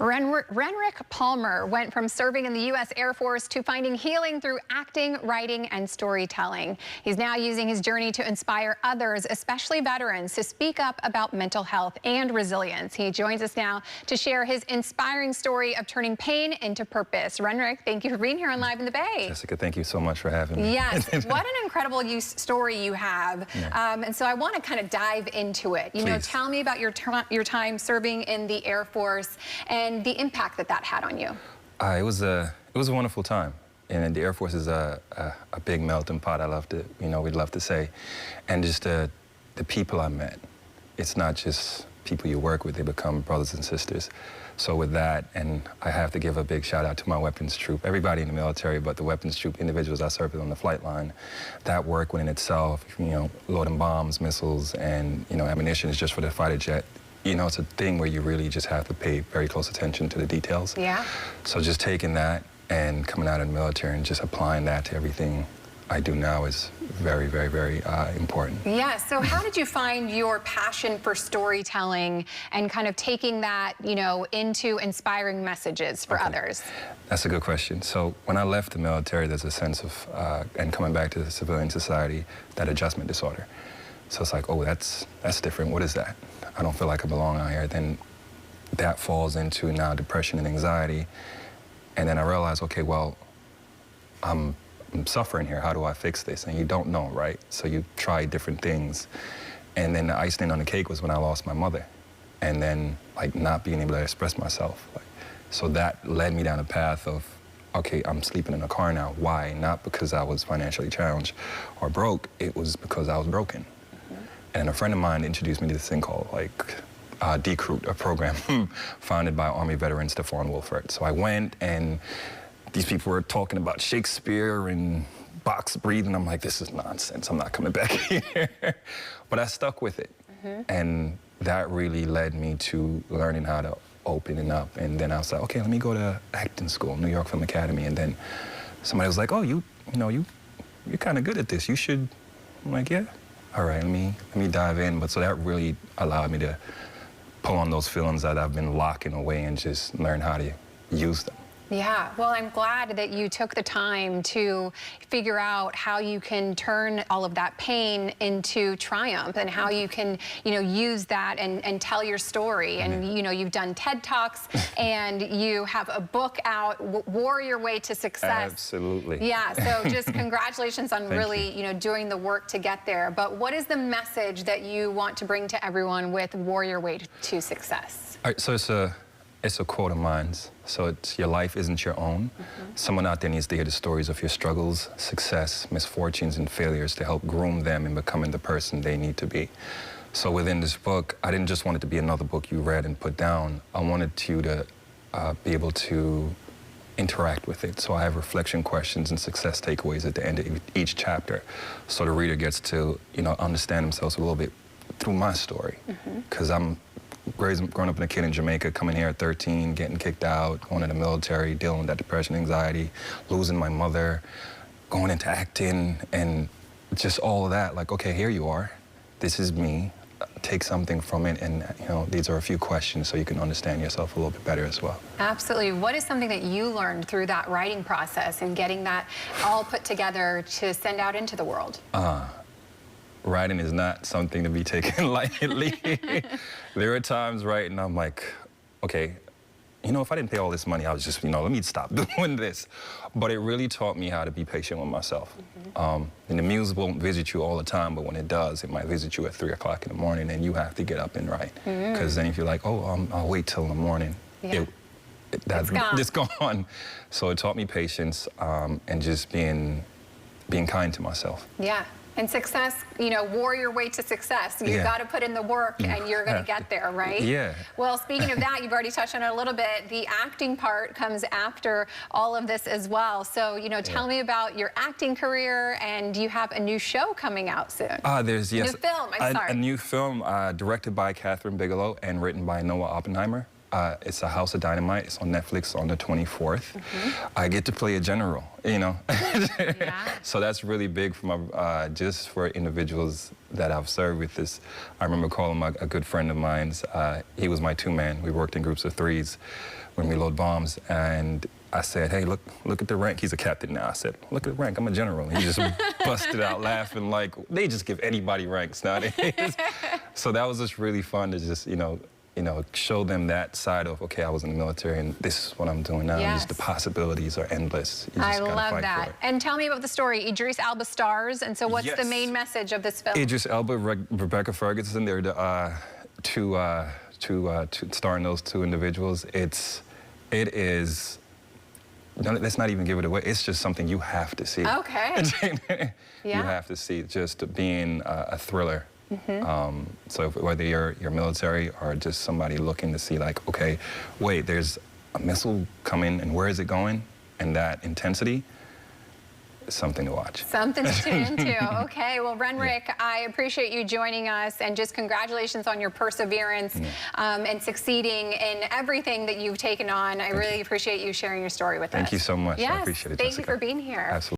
Renrick Palmer went from serving in the U.S. Air Force to finding healing through acting, writing, and storytelling. He's now using his journey to inspire others, especially veterans, to speak up about mental health and resilience. He joins us now to share his inspiring story of turning pain into purpose. Renrick, thank you for being here on Live in the Bay. Jessica, thank you so much for having me. Yes, what an incredible story you have. Yeah. And so I want to kind of dive into it. You know, tell me about your time serving in the Air Force and the impact that had on you. It was a wonderful time. And the Air Force is a big melting pot, we'd love to say. And just the people I met. It's not just people you work with, they become brothers and sisters. So with that, and I have to give a big shout out to my weapons troop, everybody in the military, but the weapons troop individuals I served with on the flight line. That work within itself, loading bombs, missiles, and ammunition is just for the fighter jet. It's a thing where you really just have to pay very close attention to the details. Yeah. So just taking that and coming out of the military and just applying that to everything I do now is very, very, very important. Yeah, so how did you find your passion for storytelling and kind of taking that, into inspiring messages for others? That's a good question. So when I left the military, there's a sense of, and coming back to the civilian society, that adjustment disorder. So it's like, oh, that's different. What is that? I don't feel like I belong out here. Then that falls into now depression and anxiety. And then I realized, okay, well, I'm suffering here. How do I fix this? And you don't know, right? So you try different things. And then the icing on the cake was when I lost my mother. And then, not being able to express myself. So that led me down a path of, okay, I'm sleeping in a car now. Why? Not because I was financially challenged or broke. It was because I was broken. And a friend of mine introduced me to this thing called, Decruit, a program founded by Army veteran Stephon Wilford. So I went, and these people were talking about Shakespeare and box breathing. I'm like, this is nonsense. I'm not coming back here. But I stuck with it. And that really led me to learning how to open it up. And then I was like, okay, let me go to acting school, New York Film Academy. And then somebody was like, oh, you're kind of good at this. You should. I'm like, yeah. All right, let me dive in. But so that really allowed me to pull on those feelings that I've been locking away and just learn how to use them. Yeah, well, I'm glad that you took the time to figure out how you can turn all of that pain into triumph and how you can, use that and tell your story. And, you've done TED Talks and you have a book out, War Your Way to Success. Absolutely. Yeah, so just congratulations on really, doing the work to get there. But what is the message that you want to bring to everyone with War Your Way to Success? All right, so it's a quote of mine. So it's, your life isn't your own. Someone out there needs to hear the stories of your struggles, success, misfortunes, and failures to help groom them in becoming the person they need to be. So within this book, I didn't just want it to be another book you read and put down. I wanted you to be able to interact with it. So I have reflection questions and success takeaways at the end of each chapter. So the reader gets to, understand themselves a little bit through my story. Because I'm growing up in a kid in Jamaica, coming here at 13, getting kicked out, going in the military, dealing with that depression, anxiety, losing my mother, going into acting, and just all of that. Like, okay, here you are. This is me. Take something from it, and these are a few questions so you can understand yourself a little bit better as well. Absolutely. What is something that you learned through that writing process and getting that all put together to send out into the world? Writing is not something to be taken lightly. There are times writing, I'm like, okay, if I didn't pay all this money, I was just, let me stop doing this. But it really taught me how to be patient with myself. And the muse won't visit you all the time, but when it does, it might visit you at 3 o'clock in the morning, and you have to get up and write. Because then if you're like, oh, I'll wait till the morning, it's gone. So it taught me patience and just being kind to myself. Yeah. And success, war your way to success. You've got to put in the work and you're going to get there, right? Yeah. Well, speaking of that, you've already touched on it a little bit. The acting part comes after all of this as well. So, tell me about your acting career, and you have a new show coming out soon. There's, yes. New film, I'm sorry. A new film directed by Catherine Bigelow and written by Noah Oppenheimer. It's a House of Dynamite. It's on Netflix on the 24th. I get to play a general, you know. Yeah. So that's really big for my, just for individuals that I've served with this. I remember calling a good friend of mine. He was my two-man. We worked in groups of threes when we load bombs. And I said, hey, look at the rank. He's a captain now. I said, look at the rank. I'm a general. And he just busted out laughing like, they just give anybody ranks nowadays. So that was just really fun to just, you know, show them that side of, okay, I was in the military and this is what I'm doing now. Yes. Just the possibilities are endless. You just I gotta love fight that. for it. And tell me about the story. Idris Elba stars, and so what's Yes. the main message of this film? Idris Elba, Rebecca Ferguson, they're the to star in those two individuals. It is. Let's not even give it away. It's just something you have to see. Okay. You have to see. Just being a thriller. So whether you're military or just somebody looking to see, like, okay, wait, there's a missile coming, and where is it going? And that intensity is something to watch. Something to tune into. Okay, well, Renrick, I appreciate you joining us, and just congratulations on your perseverance and succeeding in everything that you've taken on. I really appreciate you sharing your story with us. Thank you so much. Yes, I appreciate it, thank you Jessica. for being here. Absolutely.